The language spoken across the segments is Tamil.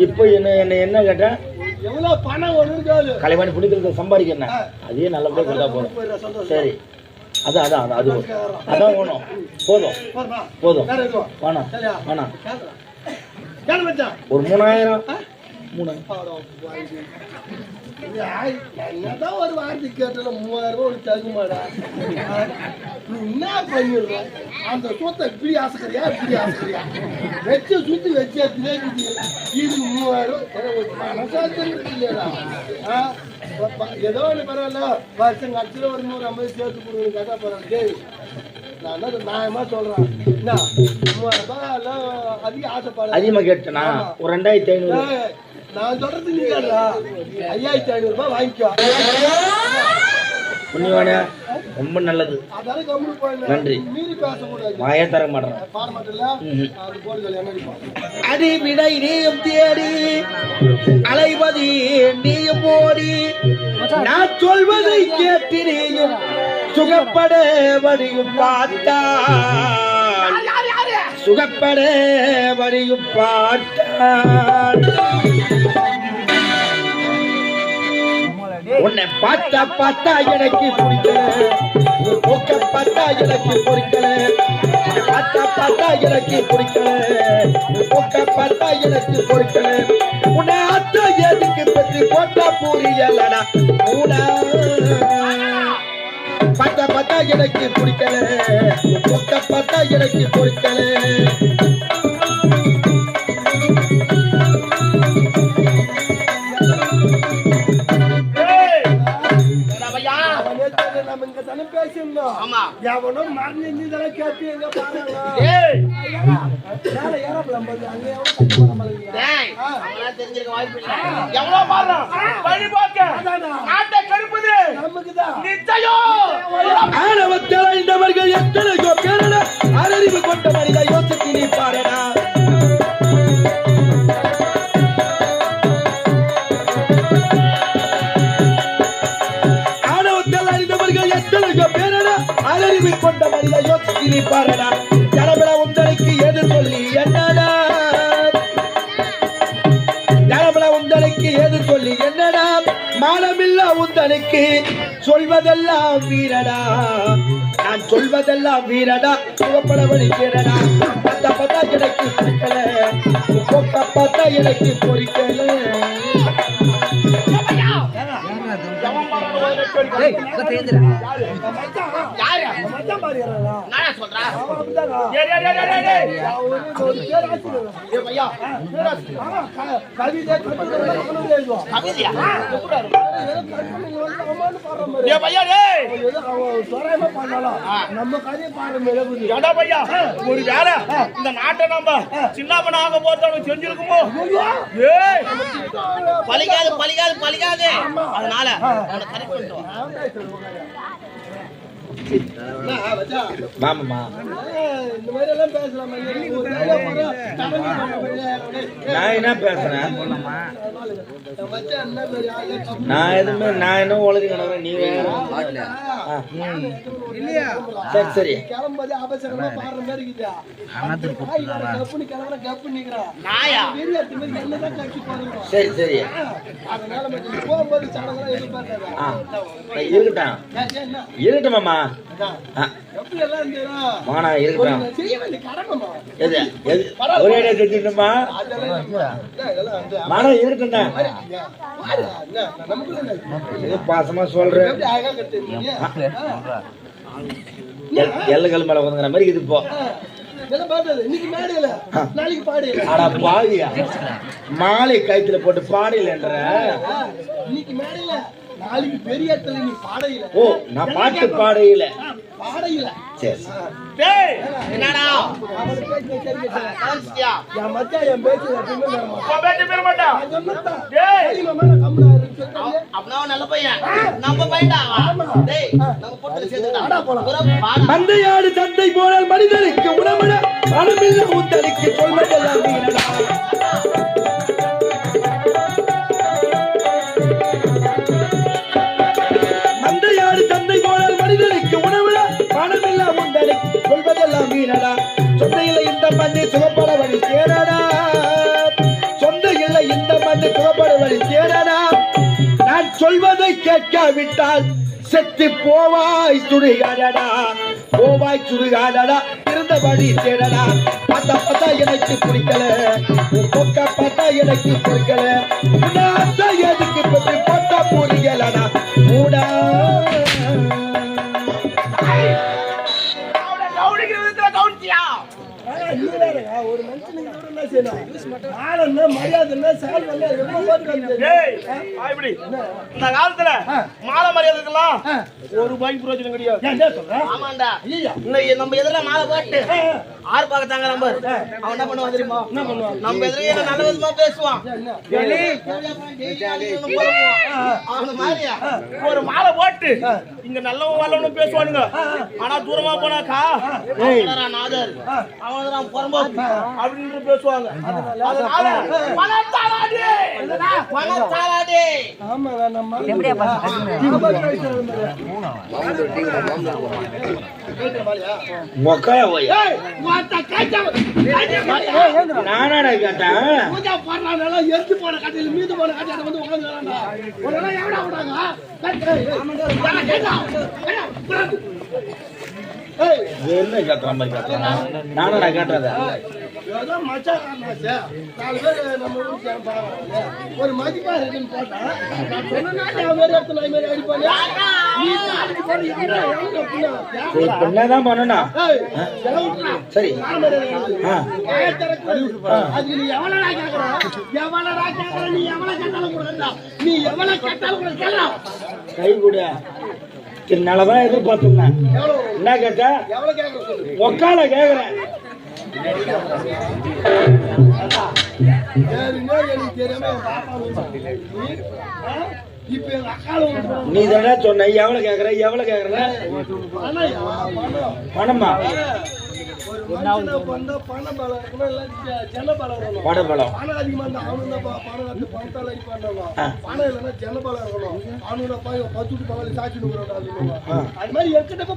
இப்போ என்ன கேட்டேன் எவ்வளவு பணம் ஒண்ணு கலைவாணி பிடிக்கிறது சம்பாதிக்கிறேன் அதே நல்லபடியா கொடுத்தா போதும் சரி அதான் அது அதான் வேணும் போதும் வேணாம் ஒரு 3000 என்னதான் ஒரு வார்த்தை கேட்டால 3000 ரூபாய் ஒரு தகுமாடா என்ன பண்ணிடுற அந்த சொத்தை இப்படி ஆசைக்கிறியா வச்சு சுத்தி வச்சு இது 3000 மனசாட்சி இல்லையா ஏதோ ஒன்று பரவாயில்ல வருஷம் கட்சியில் ஒரு 150 சேர்த்து கொடுங்க கேட்டா பரவாயில்ல நான் நியாயமா சொல்றேன் என்ன 3000 ரூபாய் அதிக ஆசைப்பட அதிகமா கேட்டேனா ஒரு 2500 நான் சொல்றது நீ கேட்டா 5500 ரூபாய் வாங்கிக்கோ புண்ணியவானே ரொம்ப நல்லது நன்றி மாயா தர மாட்டேன் அடி விடை நீயும் தேடி அலைவதி நீயும் ஓடி நான் சொல்வதை கேட்டு நீயும் சுகப்பட வடியும் பார்த்தால் சுகப்பட வடியும் பார்த்தால் உன்னை பார்த்தா எனக்கு பிடிக்கல போக்க பார்த்தா எனக்கு பிடிக்கல பார்த்தா எனக்கு பிடிக்கல போக்க பார்த்தா எனக்கு பிடிக்கல உன்னை அத்தா எதுக்கு பற்றி போட்டா புரியலடா பார்த்தா எனக்கு பிடிக்கல போக்க பார்த்தா எனக்கு பிடிக்கல எவனும் மறந்து கேட்டு எங்க ஆணவத்தவர்கள் எத்தனையோ பேரட அறிவு கொண்ட மனித யோசித்து நீ பாருடா அறிவு கொண்ட மனித யோசித்து பாருடா ஜனபல உங்களுக்கு எது சொல்லி என்னடா ஜனபல உங்களுக்கு எது சொல்லி என்னடா மானமில்ல உங்களுக்கு சொல்வதெல்லாம் வீரடா நான் சொல்வதெல்லாம் வீரடா சுகப்பட வலிக்கிறடா பார்த்தா எனக்கு பிடிக்கல பார்த்தா எனக்கு பொறிக்கல நம்ம கதையை பாருங்க ஒரு வேலை இந்த நாட்டை நம்ம சின்ன பண்ணாக போறவங்க செஞ்சிருக்குமோ பலிக்காது அதனால மாமா இந்த மாதிரி எல்லாம் பேசலாம் நான் என்ன பேசுறேன் நான் எதுவுமே நான் என்ன உலக கிடக்குறேன் நீ வேற சரி சரி கிளம்பும்போது அவசரமா பாடுற மாதிரி இருக்குதா சரி சரி அதனால போகும்போது சடங்கெல்லாம் எதிர்பார்க்காத இருக்கட்டும் மாமா எப்படி எல்லாம் மானா இருக்கட்டும் செய்ய வேண்டிய கடமைமா எது ஒரே செஞ்சுட்டுமா மானா இருக்கட்டும் பாசமா சொல்றேன் எல்லைகள் மேல வந்துங்கிற மாதிரி இது இப்போ மாலை கயித்துல போட்டு பாடையிலன்ற நாளைக்கு பெரிய இடத்துல நீ பாடையில ஓ நான் பாட்டு பாடையில பாடையில சரி என்னடா என் மச்சான் என் பேச்சு பேர மாட்டா நல்ல பையன் நம்ம பையன்டா மந்தையாடு தந்தை போனால் மனிதனுக்கு உணவட பணமில்லை ஊத்தலுக்கு சொல்வதெல்லாம் வீரடா மந்தையாடு தந்தை போனால் மனிதனுக்கு உணவட பணமில்லா உண்டலுக்கு சொல்வதெல்லாம் வீரடா சொந்த இல்லை இந்த மண்ணை சுகப்பட வழி சேரடா சொந்த இல்லை சொல்லை கேட்காவிட்டால் செத்து போவாய் சுடுகாடா, போவாய் சுடுகாடா, இருந்தபடி தேடடா. பார்த்தா பார்த்தா எனக்கு பிடிக்கல, பொக்க பார்த்தா எனக்கு பிடிக்கல, எதுக்கு பற்றி பார்த்தா புரியலடா மூடா. ஒரு மனுஷனுக்கு என்ன செய்யணும்? மரியாதை இந்த காலத்துல மாலை மரியாதைக்கெல்லாம் ஒரு ரூபாய்க்கு பிரயோஜனம் கிடையாது. ஆமாண்டா, நம்ம எதிர மாலை போட்டு ஆறு பார்க்கத்தாங்க நம்பர் அவன் என்ன பண்ணுவான் தெரியுமா? நம்ம எதிரே நல்ல விதமா பேசுவான். அவன மாதிரியா ஒரு மாலை போட்டு இங்க நல்லவன் வல்லவனும் பேசுவானுங்க. ஆனா தூரமா போனாக்கா நாதர் அவன் புறம்போக்கு அப்படின்னு பேசுவாங்க. அதனால பணத்தாலாடி பணத்தாலாடி. ஆமா நம்ம நானாடா கேட்டேன். எரிஞ்சு போன கட்டையில மீது போன கட்டையில வந்து என்ன கேட்கற மாதிரி கேட்கறேன். நானாடா கேட்டதா? ஒரு மதிப்பா இருக்குன்னு போட்டா என்னதான் பண்ணணும்? சரி அதுக்கு நீ எவ்வளவு கேட்கற? எவ்வளவு கேட்கற? நீ எவ்வளவு கேட்டாலும் கொடுக்கா, நீ எவ்வளவு கேட்டாலும் கொடுக்கலாம். கை கூட நல்லதான் எதிர்பார்த்துருந்தேன். என்ன கேட்ட? எவ்வளவு கேட்கற? உக்கால கேக்குறேன். நீ தானே சொன்ன எவ்வளவு கேக்குற எவ்வளவு கேக்குற? பணமா? பணபலம்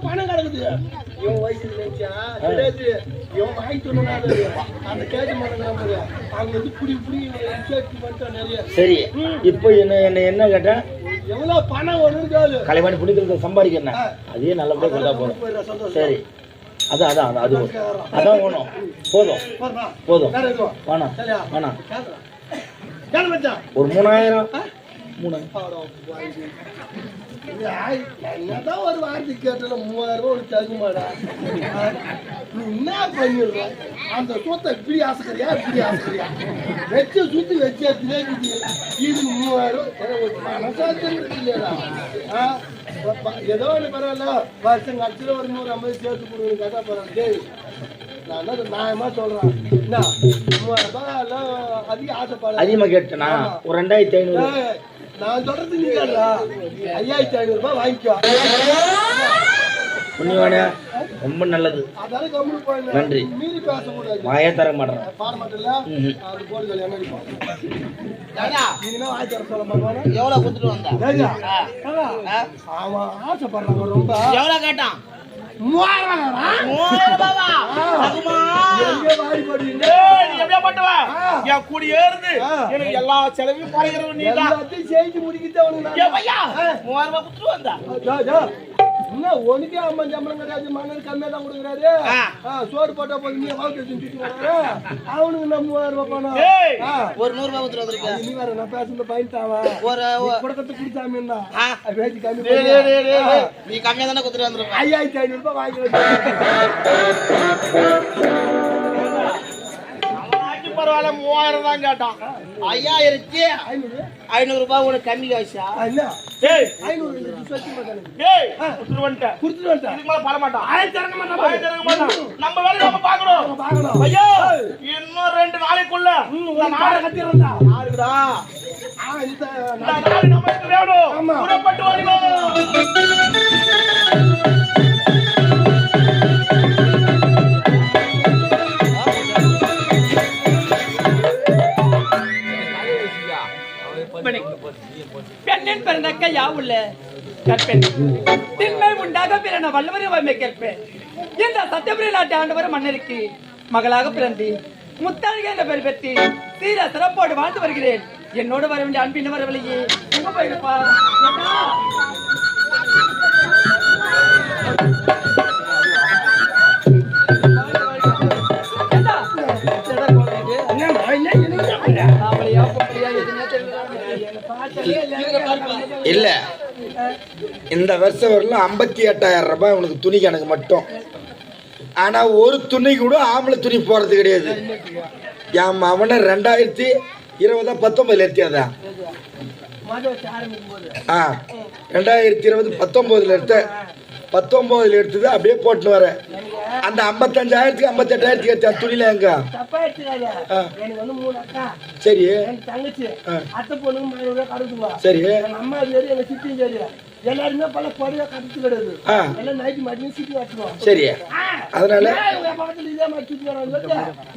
பணம் கிடக்குது. இவன் வயசுல நினைச்சா இவன் வாங்கிட்டு அந்த கேட்க மாட்டாங்க. அவங்க வந்து புடி புடி நிறைய. சரி, இப்போ என்ன கேட்ட? எவ்வளவு பணம் ஒண்ணு கலைவாணி பிடிக்கிறது சம்பாதிக்கிறேன். அதே நல்லபடியா கொடுத்தா போதும். சரி, அதான் அதான் அது அதான் வேணும். போதும் போதும் வேணாம் வேணாம். ஒரு 3000 என்னதான் ஒரு வார்த்தை கேட்டால 3000 ரூபாய் தகுமாடா. நீ என்ன பண்ணிடுற? அந்த சொத்தை இப்படி ஆசைக்கிறியா இப்படி ஆசைக்கிறியா? வச்சு சுத்தி வச்சு இது 3000 மனசாட்சி இல்லையா? ஏதோ ஒன்று பரவாயில்ல, வருஷம் கட்சியில் ஒரு 150 சேர்த்து கொடுங்க கேட்டா பரவாயில்ல. நான் என்ன நியாயமா சொல்றேன். என்ன 3000 ரூபாய் எல்லாம் அதிக ஆசைப்பட அதிகமா கேட்டேனா? ஒரு 2500. நான் சொல்றது நீ 5500 ரூபாய் வாங்கிக்கோ. புண்ணியவானே, ரொம்ப நல்லது. நன்றி. மீறி பேசக்கூடாது. வாயே தர மாட்டேன். பாட மாட்டேன்ல, அது போடுதல் என்ன எவ்வளவு கொடுத்துட்டு வந்தா? அவன் ஆசைப்படுறாங்க ரொம்ப. எவ்வளவு கேட்டான்? 3000 என் கூடி ஏறுது எனக்கு எல்லா செலவையும் பழகிறவன் நீ தான். செஞ்சு முடிக்கிட்டு 3000 கொடுத்துட்டு வந்தா உனக்கே 50 சம்பளம் கிடையாது. மன்னர் கம்மியா தான் கொடுக்குறாரு. சோறு போட்டா போது நீ வாழ்க்கை செஞ்சுட்டு அவனுக்கு நம்ம 3000 ரூபாய் பணம். ஒரு 100 ரூபாய் கொடுத்துட்டு வந்திருக்க. நீ வேற நான் பேசுறது பயன்ட்டாவா? ஒரு கொடுக்கறது குடிச்சாமி பேச்சு கம்மி. நீ கம்மியா தானே கொடுத்துட்டு வந்திருக்க. 5500 ரூபாய் வாங்கி பரவாயில்ல 3000 தான் கேட்டான். 5500 ரூபாய் உனக்கு கம்மி காசா? ஏய் 500 கொடுத்துட்டு வந்துட்டேன். இதுக்கு மேல பாட மாட்டான். நம்ம வேலையை நம்ம பார்க்கணும். ஐயோ இன்னும் 2 நாளைக்குள்ள இந்த நாடை கட்டிடுறா. யாருடா இந்த நாடு நமக்கு வேணும். புறப்பட்டு வருவோம். பெண்ணின் பிறந்தக்க யாவுள்ள கற்பேன் திண்மை உண்டாக பிறன வல்லவரை கேட்பேன். இந்த சத்தியபுரி நாட்டு ஆண்டவர் மன்னருக்கு மகளாக பிறந்து முத்தாளிக என்ற பெயர் பெற்று சீர சிறப்போடு வாழ்ந்து வருகிறேன். என்னோடு வர வேண்டிய அன்பின் வரவில்லையே. எங்க போயிருப்பா இல்ல இந்த வருஷம் வரலாம் 58,000 ரூபாய் உனக்கு துணி கணக்கு மட்டும். ஆனா ஒரு துணி கூட ஆம்பளை துணி போறது கிடையாது. என் அவனை 2020 19 எடுத்தியாதா? 2020 19 எடுத்த 19 எடுத்தது அப்படியே போட்டுன்னு வர. அந்த 55,000 58,000 எடுத்த துணியில எங்க சரி சரி எல்லாருமே பல பொடியா கட்டு கிடையாது. எல்லாம் நைட்டு மட்டும் சீட்டு வச்சுருவோம். சரி அதனால பக்கத்துல இதே மாதிரி சுத்தி வராங்க.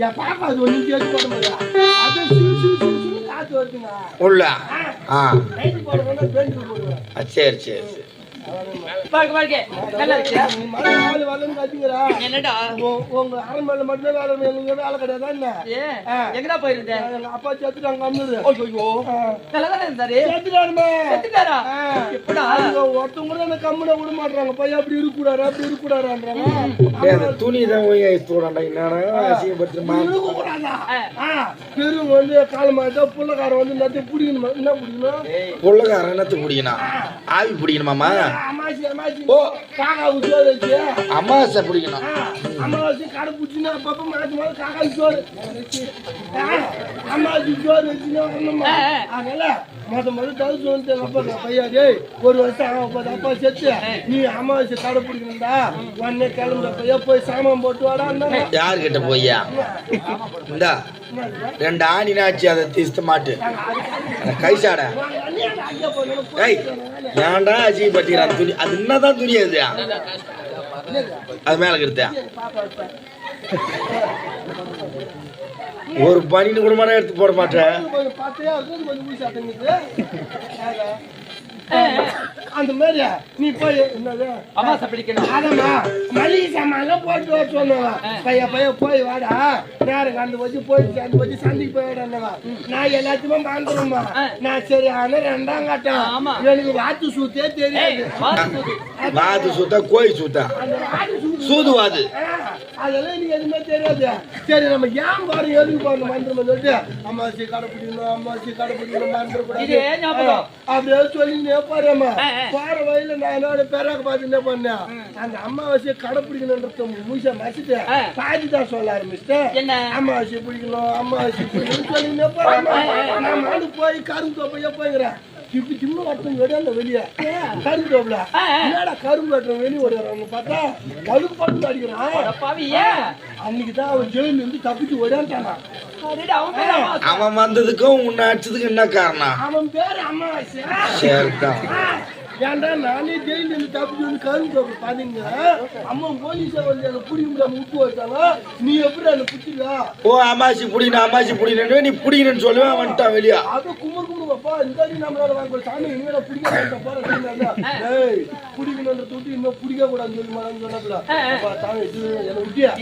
என் பாப்பா அது ஒண்ணு கேட்டு போட முடியாது. அது காத்து வருதுங்க உள்ள நைட்டு போடுறேன்னா பெயிண்ட் போடுவேன். சரி சரி சரி என்னடா உங்க அரண்மனையில மட்டும் வேலை வேலை கிடையாது. எங்கடா போயிருந்த எங்க அப்பா செத்துட்டாங்க. ஒருத்தவங்க கம்முன விட மாட்டாங்க. பையன் அப்படி இருக்கக்கூடாது அப்படி இருக்கக்கூடாதுன்றாங்க. துணி தான் பெருவங்க வந்து காலமாட்டா புள்ளக்காரன் வந்து எல்லாத்தையும் பிடிக்கணுமா? என்ன பிடிக்கணும்? புள்ளக்காரன் என்னத்து பிடிக்கணும்? ஆவி பிடிக்கணுமாமா? அமாவாசை பிடிக்கணும். அமாவாசை கடை பிடிச்சினா அப்பப்ப மாத்தி மாதம் காக்கா சோறு அமாவாசை சோறு வச்சுன்னா வரணுமா? அதனால மொதல் தவிர்த்து வந்து அப்பா பையா டேய் ஒரு வருஷம் ஆகும் அப்பா செத்து நீ அமாவாசை கடை பிடிக்கணும்டா உடனே கிளம்புற பையா போய் சாமான் போட்டு வாடா. யாருக்கிட்ட போய்யா இந்தா 2 ஆணினாச்சு அதை தீஸ்த மாட்டு கைசாட ஏன்டா அஜி பட்டிக்கிறான் துணி. அது என்னதான் துணி அது அது மேல கிருத்த ஒரு பனின்னு கூட எடுத்து போட மாட்டேன். அந்த மாதிரி நீ போய் என்னது அமாவாசை பிடிக்கணும். அதம்மா மளிகை சாமான் போட்டு வர சொன்னவா பையன் பையன் போய் வாடா நேரம் அந்த வச்சு போயிடுச்சு அந்த வச்சு சந்தைக்கு போய் வாடா. நான் எல்லாத்தையுமே வாங்குறேம்மா. நான் சரி ஆனா 2ஆம் கட்டம் எனக்கு வாத்து சூத்தே தெரியாது. வாத்து சூத்தா கோழி சூத்தா சூதுவாது அதெல்லாம் எனக்கு எதுவுமே தெரியாது. சரி நம்ம ஏன் பாரு எதுக்கு போகணும் மந்திரம் சொல்லிட்டு அம்மாசி கடைப்பிடிக்கணும் அம்மாசி கடைப்பிடிக்கணும் மந்திரம் அப்படியே சொல்லிங்க பாருமா பாரு வயல நான் என்னோட பேராக பார்த்து என்ன பண்ணேன் அந்த அம்மாவாசையை கடைப்பிடிக்கணும்ன்ற முழுசா மசிட்டு பாதி தான் சொல்ல ஆரம்பிச்சிட்டேன். அம்மாவாசை பிடிக்கணும் அம்மாவாசை பிடிக்கணும்னு சொல்லிங்க பாருமா. நான் மாடு போய் கரும்பு தோப்பையா போய்கிறேன். இப்படி சின்ன வட்டம் வெளியே வெளியே கரும்பு தோப்புல என்னடா கரும்பு வட்டம் வெளியே ஓடுறாங்க பார்த்தா கழுப்பு பட்டு அடிக்கிறான். அன்னைக்குதான் அவன் ஜெயில இருந்து தப்பிச்சு ஓடான்ட்டானா. அவன் வந்ததுக்கும் உன்னை அடிச்சதுக்கு என்ன காரணம்? அவன் பேரு அம்மாவாசை. சரிதான் ஏன்டா நானே ஜெயில இருந்து தப்பிச்சு வந்து கரும்பு தோப்பு பாத்தீங்க. அம்மா போலீஸை வந்து அதை பிடிக்க முடியாம விட்டு வச்சாங்க. நீ எப்படி அதை பிடிச்சிக்கா? ஓ அமாசி பிடிக்கணும் அமாசி பிடிக்கணும் நீ பிடிக்கணும்னு சொல்லுவேன் வந்துட்டான் வெளியா. அது கும்பல் கும்பிடுவாப்பா இந்த நம்மளால வாங்க சாமி இனிமேல பிடிக்க போறேன் பிடிக்கணுன்ற தொட்டு இன்னும் பிடிக்க கூடாதுன்னு சொல்லி மாடான்னு சொன்னதுல சாமி என்ன விட்டியா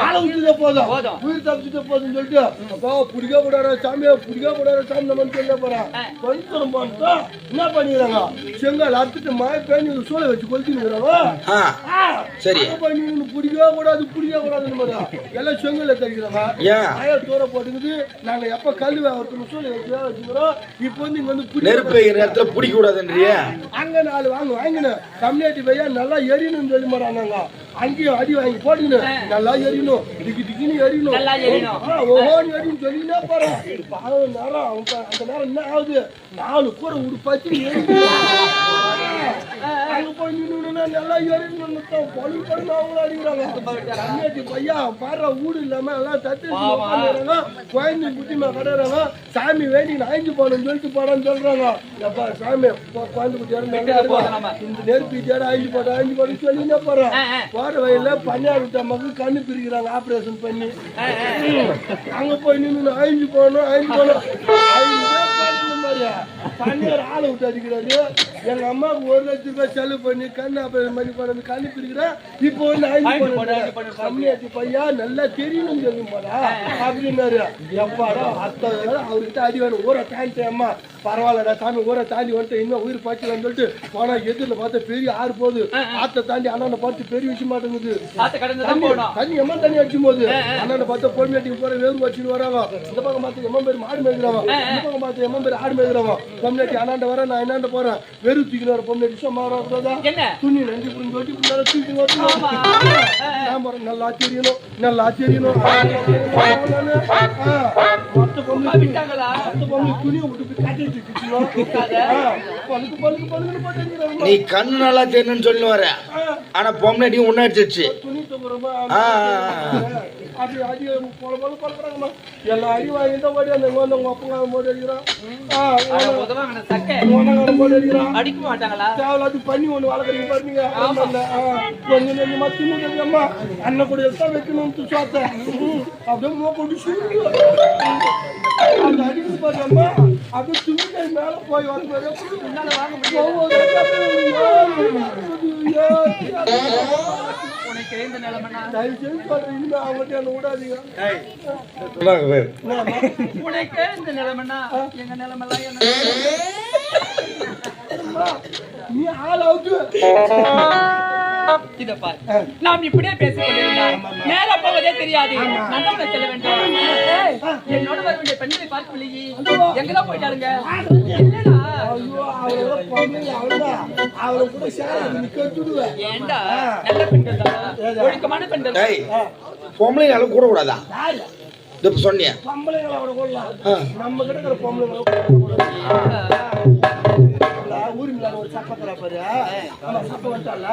ஆளை விட்டுதே போதும் உயிர் தப்பிச்சுட்டே போதுன்னு சொல்லிட்டு அப்பா பிடிக்க கூடாது சாமியா பிடிக்க கூடாது சாமி நம்ம சொல்ல போறேன். கொஞ்சம் பண்ணிட்டா என்ன பண்ணிக்கிறாங்க செங்கல் அறுத்துட்டு மாய பேணி சூளை வச்சு கொளுத்தினுங்கிறாங்க. சரி பிடிக்க கூடாது பிடிக்க கூடாதுன்னு எல்லாம் செங்கல்ல தெரிக்கிறாங்க. மாய தூர போட்டுக்குது. நாங்க எப்ப கல்வி ஒருத்தர் சூளை வச்சு வச்சுக்கிறோம். இப்போ வந்து இங்க வந்து நெருப்பு நேரத்துல பிடிக்க கூடாதுன்றிய அங்க 4 வாங்கினேன் கம்யூனிட்டி பையா நல்லா எரியணும்னு சொல்லி மாறாங்க. அங்கேயும் அடி வாங்கி போட்டுக்கணும் நல்லா எரியணும் திக்கி திக்கின்னு எரியணும் ஒவ்வொரு எரியும் சொல்லினே போறேன். நேரம் அந்த நேரம் என்ன ஆகுது 4 கூட ஒரு பச்சு அங்க போய் நின்னுனா நல்லா எரியணும் பொழு பொண்ணு அவங்களும் அடிக்கிறாங்க. கம்யூனிட்டி பையா பாடுற வீடு இல்லாம எல்லாம் தட்டு குழந்தை குட்டிமா கடைறாங்க. சாமி வேண்டி அழிஞ்சு போகணும்னு சொல்லிட்டு போறான்னு சொல்றாங்க. எப்பா சாமி குழந்தை குட்டி இந்த நெருப்பு தேட அழிஞ்சு போட்டோம்னு சொல்லினே போறேன். போற வயல பன்னியார் விட்ட மக்கள் கண்ணு பிரிக்கிறாங்க ஆபரேஷன் பண்ணி. அங்க போய் நின்று அழிஞ்சு போகணும் பன்னியார் ஆளை விட்டு அடிக்கிறாரு. எங்க அம்மாவுக்கு 1 லட்சம் ரூபாய் செலவு பண்ணி கண்ணு ஆபரேஷன் பண்ணி போனது கண்ணு பிரிக்கிறேன். இப்போ வந்து அழிஞ்சு போனேன் கம்மியாச்சு பையா நல்லா தெரியணும்னு சொல்லி போறா அப்படின்னாரு. எப்பாடா 10,000 அவர்கிட்ட அடி வேணும் ஊரை தாண்டி அம்மா பரவாயில்லடா சாமி ஊரை தாண்டி வந்துட்டு இன்னும் உயிர் பாய்ச்சலான்னு சொல்லிட்டு போனா எதிரில் பார்த்தா பெரிய ஆறு போகுது. ஆற்றை தாண்டி அண்ணனை பார்த்து பெரிய விஷயம் மாட்டேங்குது. தண்ணி எம்மா தண்ணி அடிக்கும் போது அண்ணனை பார்த்தா பொறுமையாட்டிக்கு போற வேறு வச்சுன்னு வராங்க. இந்த பக்கம் பார்த்து எம்மா பேர் மாடு மேய்க்கிறாங்க, இந்த பக்கம் பார்த்து எம்மா பேர் ஆடு மேய்க்கிறாங்க. பொம்னாட்டி அண்ணாண்ட வரேன், நான் என்னாண்ட போறேன். வெறு தூக்கின்னு வர பொம்னாட்டி சும்மா துணி நன்றி புரிஞ்சு வச்சு தூக்கி வரணும். நல்லா தெரியணும், நல்லா தெரியணும். மொத்த பொம்மை துணியை விட்டு காட்டிட்டு பழுக்கு பழுக்கு பழுக்குன்னு போட்டு நீ கண்ணு நல்லா தெரியணும்னு சொல்லி வர, ஆனா பொம்னாட்டியும் உன்னாடிச்சிருச்சு. துணி தூக்குறோமா அது அடி போல போல பழக்கிறாங்கம்மா. எல்லா அடி வாங்கிட்டு ஓடி அந்த உங்க அப்பங்க மோடி அடிக்கிறான், மோடி அடிக்கிறான். அடிக்க மாட்டாங்களா? தேவையில்லாத பண்ணி ஒண்ணு வளர்க்குறீங்க பாருங்க. கொஞ்சம் கொஞ்சமா தின்னுமா அண்ணன் கூட எடுத்தா வைக்கணும்னு சாத்த அப்படியே மூக்க அந்த அடிக்கு பாருங்கம்மா. அப்படியே துணிக்கை மேல போய் வந்து வாங்க முடியும். தயவு செய்து சொல்றேன், இனிமே அவங்கள்ட்ட என்ன விடாதீங்க. உனக்கே இந்த நிலைமைன்னா எங்க நிலைமெல்லாம் என்ன? நீ ஆள் அவுட்டு. இத பாரு, நாம் இப்படியே பேசிக் கொண்டிருந்தால் நேரா போவதே தெரியாது. நந்தவனை செல்ல வேண்டும். என்னோட வர வேண்டிய பெண்களை பார்க்கவில்லையே, எங்கதான் போயிட்டாருங்க? இல்லடா, ஐயோ அவளோட பொம்பளை அவள்தான். அவளை கூட சேர நீ கட்டுடுவேன். ஏண்டா நல்ல பெண்கள் தான், ஒழுக்கமான பெண்கள். பொம்பளை அளவு கூட கூடாதா? இது சொன்னியா? பொம்பளைங்களை அவளை கொள்ளலாம். நம்ம கிட்ட இருக்கிற பொம்பளைங்களை ஊருங்களா ஒரு சப்பத்துல பாரு. சப்ப வந்துட்டால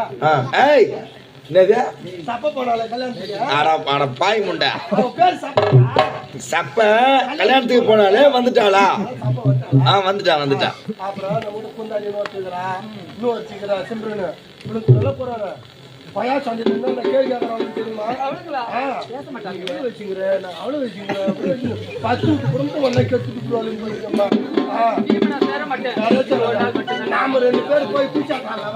என்னது சப்ப போனால கல்யாணத்துக்கு பாய் முண்டை பேர் சப்ப கல்யாணத்துக்கு போனாலே வந்துட்டாளா? வந்துட்டா. அப்புறம் நம்ம குந்தாடி நோட்டுக்கிறா, இன்னும் வச்சுக்கிறா சிம்ரனு இவனுக்கு போறாரு. பயா சந்திட்டு கேள்வி கேட்கறவங்க தெரியுமா? பேச மாட்டாங்க. வச்சுக்கிறேன் நான் அவ்வளோ வச்சுக்கிறேன் 10 குடும்பம் ஒன்னா கெட்டுட்டு போயிருக்கோம்மா. நாம 2 பேர் போய் பூச்சாக்கலாம்.